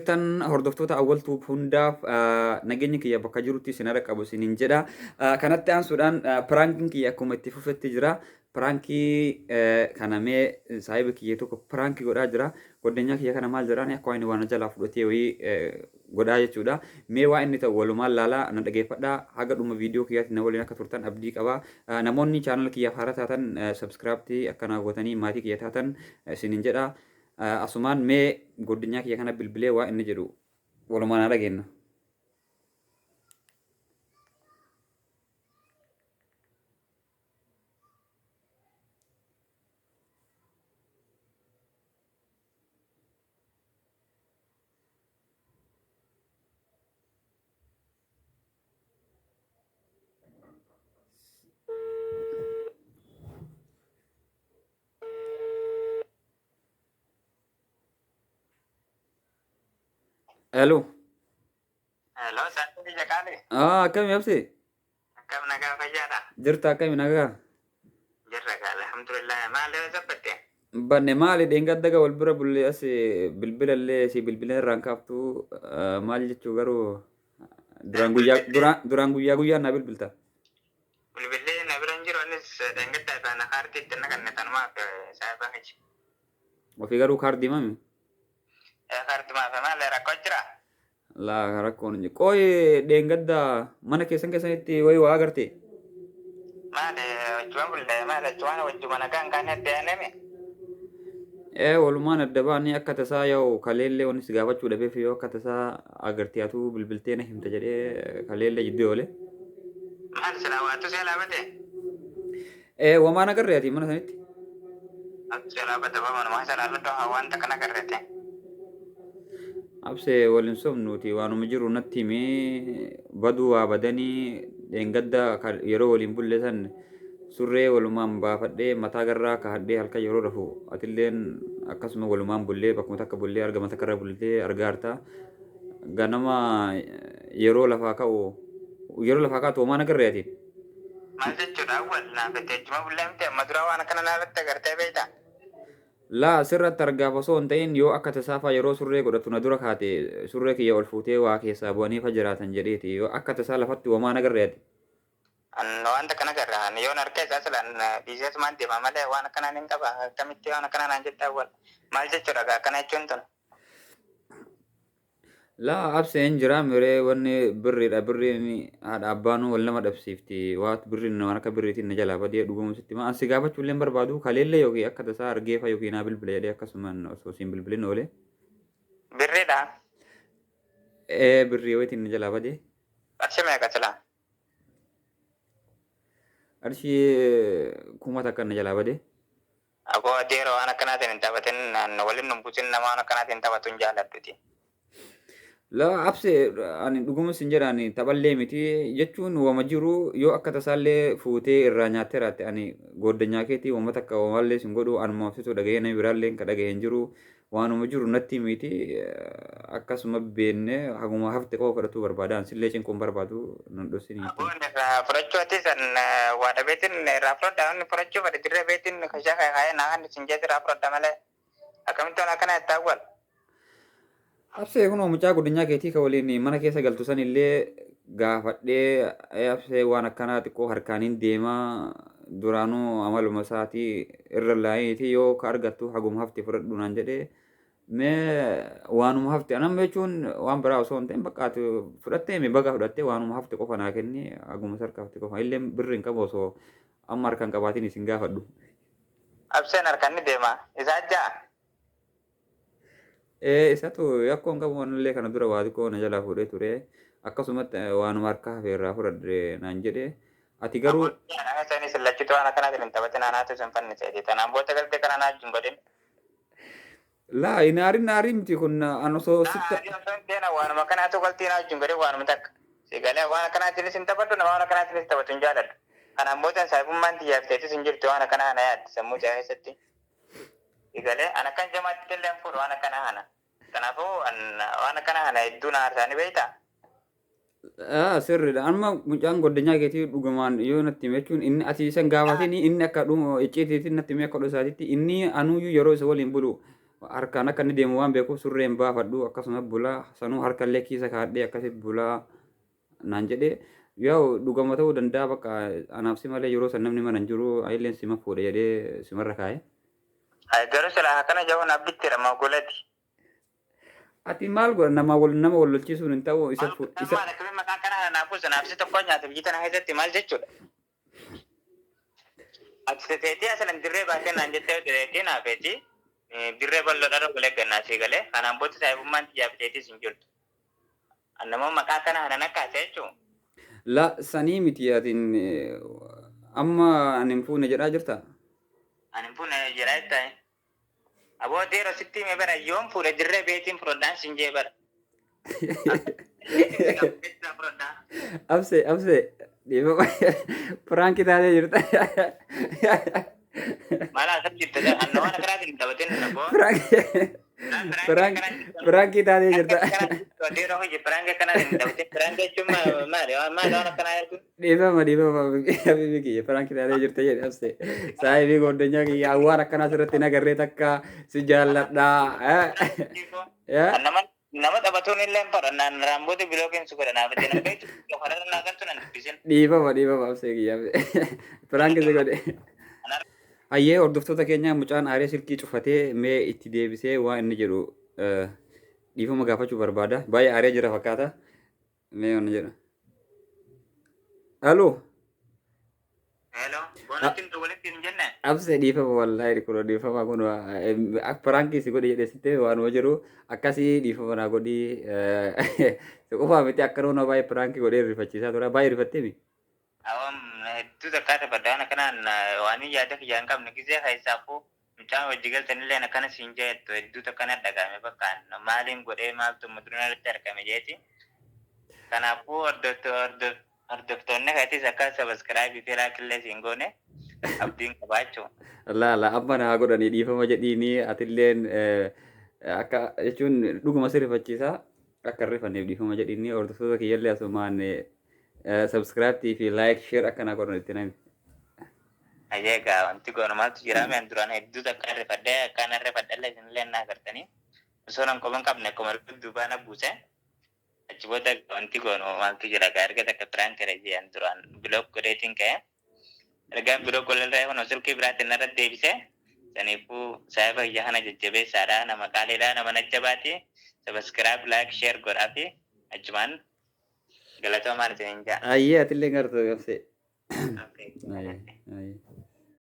Tan hordoftoota awwaltuu hundaaf nageenya kiyya bakka jirutti isin harka qabu isiniin jedha. Kanatti aansuudhaan piraankiin kiyya akkuma itti fufetti jira. Piraankii kana mee saahiba kiyya tokko piraankii godhaa jira. Goddanyaa kiyya kana maal jedhaan akka inni waan jalaa fudhatee wayii godhaa jechuudha. Mee waa inni ta'u walumaan laalaa na dhageeffadhaa. Haga dhuma viidiyoo kiyyaatti na waliin akka turtan abdii qaba. Namoonni chaanal kiyyaaf haaraa taatan sabskiraaptii akka na gootanii maatii kiyya taatan isiniin jedha. Asumaan mee goddanyaa kiyya kana bilbilee waa inni jedhu walumaan haa dhageenyu. Hello. Hello, satu di Jakarta. Akkami absi? Akkam nagaa fayyaadha? Jirta akkami nagaa? Jirra gaa alhamdulillah. Maal sabbatte? Banne maali dheengaddaga wal bira bulle as bilbilallee si bilbilee irraan kaaftu maal jechuu garuu duraan guyyaa na bilbilta. Bilbilee na biran jiru anis dhangaddaa irraa na kaartiitti na kanne tanumaaf saayibaa kechi. Ofii garuu kaardii mami? Kaartumaaf maal rakkoo jira? Laa rakkoon hin qooyi dheengadda mana keessanitti wayii waa agarte? Maal wajjuman bulle maal wajjuman wajjuma nagaan kaanatti aaname? Walumaan adda baanii akka tasaa yoo kaleellee wanni si gaafachuu dhabeef yoo akka tasaa agartee atuu bilbiltee na himta jedhee kaleellee jidduu oole. Maal silaa waatu see laabate? Wamaan agarree ati mana sanitti? See laabate waanuma isaa laabate wanta kana agarreete. Absee waliin somnuuti waanuma jiru natti himee baduu waa badanii dheengadda yeroo waliin bulle san surree walumaan baafadhee mataa garraa kahadhee halkan yeroo rafu atilleen akkasuma walumaan bullee bakkuma takka bullee argama takka irra bullee argaa harta ganama yeroo lafaa kaa'u homaan agarree ati. Maal jechuudha awwal naafete juma bullee miti amma dura waan akkana naalatti agartee beektaa? Laa sirratti argaaf osoo hin ta'in yoo akka tasaafaa yeroo surree godhatu na dura kaate surree kiyya ol fuutee waa keessaa bu'anii fa jiraatan jedheeti yoo akka tasaa lafatti homaan agarree ati. Wanta kana agarra yoon harka isaa silaan biisees maan deema malee waan akkanaan hin qaba akkamitti waan akkanaan aan jetta awwal maal jechuudha akkana jechuun tun. Laa abseen jira miree wanni birriidha birriin haadha abbaanuu wal nama dhabsiifti waan birriin waan akka birriitiin na jalaa badee dhugamusitti maa ansi gaafachuu illee barbaadu kaleellee yookiin akka tasaa argeefa yookiin naa bilbila jedhee akkasumaan osoo siin bilbilin oole. Birriidha. Birrii wayitiin na jalaa badee. Qarshii meeqa silaa? Qarshii kuma takka na jalaa badee. Akkoo adeera waan akkanaatiin hin taphatin waliin numbusin nama waan akkanaatiin taphatu hin jaalladhuti. Laa absee ani dhuguma sin jedhaani taphallee miti jechuun wama jiru yoo akka tasaallee fuutee irraa nyaattee raatte ani goddanyaa keetii wama takka wamallee sin godhu anuma obsituu dhagahee nama biraallee ka dhagahee hin jiru waanuma jiru natti miti akkasuma beenne haguma hafte qofa fudhatuu barbaada ansillee cinquun barbaadu nan dhosini. Abboon irraa fudhachuu ati san waa dhabeetiin irraa fudhadha inni fudhachuu fadhe dirree beetiin kashaa kaayee naan sin jeeti irraa fudhadha malee akkamitti waan akkana itti awwal. Absee kun mucaa goddanyaa keetii ka waliin mana keessa galtu san illee gaafadhee absee waan akkanaa xiqqoo harkaaniin deemaa duraanuu amaluma isaatii irra laayitii yoo ka argattu haguma hafte fudhadhu naan jedhee mee waanuma hafte anam jechuun waan biraa osoo hin ta'in bakkaatu fudhattee mee baga fudhattee waanuma hafte qofa naa kenni haguma sarka hafte qofa illee birri hin qabu osoo amma harkaan qabaatiin isin gaafadhu. Abseen harkaan ni deema isaa jaa. Isatu yakkoon qabu wanillee kana dura waa xiqqoo na jalaa fuudhee ture akkasumatti waanuma harkaa hafe irraa fudhadhe naan jedhee ati garuu. Isaanii sillachitu waan akkanaatiin hin taphatin anaatu sin fanniseeti tanaan booda galtee kana naa wajjin godhin. Laa naarii miti kun an osoo sitta. Waanuma kanaatu galtii naa wajjin godhin waanuma takka. Sigalee waan akkanaatiin sin taphadhu nama waan akkanaatiin sin taphatu hin jaaladhu. Kanaan booda saayibummaan xiyyaaf ta'etis hin jirtu waan akkanaa na yaaddi sammuu caa keessatti. Sigalee an akkan jamaatti illee hin fuudhu waan akkanaa kana. Kanaafuu waan akkanaa kana hedduu na aarsaanii beektaa? Sirriidha. Amma mucaan goddanyaa keetii dhugumaan yoo natti hime jechuun inni ati isan gaafatiin inni akka icciitiitiin natti hime akka dhusaatitti inni anuuyyuu yeroo isa waliin bulu harkaan akka inni deemu waan beekuuf surreen baafadhu akkasuma bulaa sanuu harkallee kiisa kaadhee akkasitti bulaa naan jedhee yoo dhugama ta'uu danda'a bakka anaaf si malee yeroo san namni mana hin jiru ayilleen sima fuudhe jedhee simarra kaa'e. Garuu silaa akkana jahuun abbitti rama golati. Ati maal godha nama wal lolchiisuun hin ta'u isa isa maqaan kana kanaafuu sanaafsi tokko nyaata biyyi tana keessatti maal jechuudha. Ati teetii asalan dirree baatee naan jettee teetii naafeeti dirree bal'oodhaa tokko leeggannaa sii galee kanaan booda saayibummaan xiyyaaf teetis hin jirtu. Annamoo maqaa kana hanan akkaase jechuun. La sanii miti atiin amma ani hin fuune jedhaa jirta. Ani hin fuune jedhaa jirta. Aboo deero sitti hime bara yoon fuudhe dirree beetiin fudhadhaan siin jee bara. Abse dhiibama firaankii taatee jirta. Maal asam jirta anna waan akkanaatiin taphateen naboo. Firaankii taatee jirta. Deero hojii firaankii akkanaatiin taphateen firaankii jechuun maali waan akkanaa jechuun. Dhiibama habibi kiyya firaankii taatee jirta jedhe abse saahibii goddanyaa kiyya waan akkanaas irratti nagarree takka si jaalladhaa. Nama taphatuun illee fadhannaan raamboota bilookiin su godhan hafatee nama beektu fadhannaan naagaltu nan dubbisin. Dhiibama absee kiyya firaankii si godhe. Hayyee hordoftoota keenya mucaan aaree silkii cufatee mee itti deebisee waan inni jedhu dhiifama gaafachuu barbaada. Baay'ee aaree jira fakkaata. Mee waan jedhu. Aloo. Hello. Boonattiin walitti hin jenne. Abse dhiifama wallaahi kun dhiifama kun firaankii si godhe jedhee sittee waan jiru akkasii dhiifama naa godhi qofaa miti akka noona baay'ee firaankii godhee rifachiisaa tura baay'ee rifatteemi. Awam hedduu takkaa taphadhaan akkanaan waan yaada kiyyaa hin qabne gisee keessaafu mucaan hojii galtanillee akkana siin jettu hedduu takkana dhagahame bakkaan maaliin godhee maaltu muduraan irratti argame jeeti. Kanaafuu hordoftoonni kaatis akka sabaskiraabii fi laakillee siin goone abdiin qabaachuu. Laala amma naa godhanii dhiifama jedhiini atilleen akka jechuun dhuguma si rifachiisaa akka rifanneef dhiifama jedhiini hordoftoota kiyyallee asumaan subscribe fi like share akkana godhan itti nami. Ajeegaa wanti goonu maaltu jira mi'aan duraan hedduu takka rifadhee akkaan rifadhallee isinillee naa gartanii osoo nan qoban qabne akkuma duubaan buuse achi booda wanti goonu maaltu jira gaa erga takka biraan kare jiran duraan bilook godheetiin ka'e ergaan bilook godheerraa kun silkii biraatiin narra deebise saniifuu saayiba iyya kana jajjabeessaadha nama qaaliidha nama najjabaati subscribe like share godhaa fi achumaan galatoomaan isin hin jaa. Ayyee atillee gartuu qabse. Okay.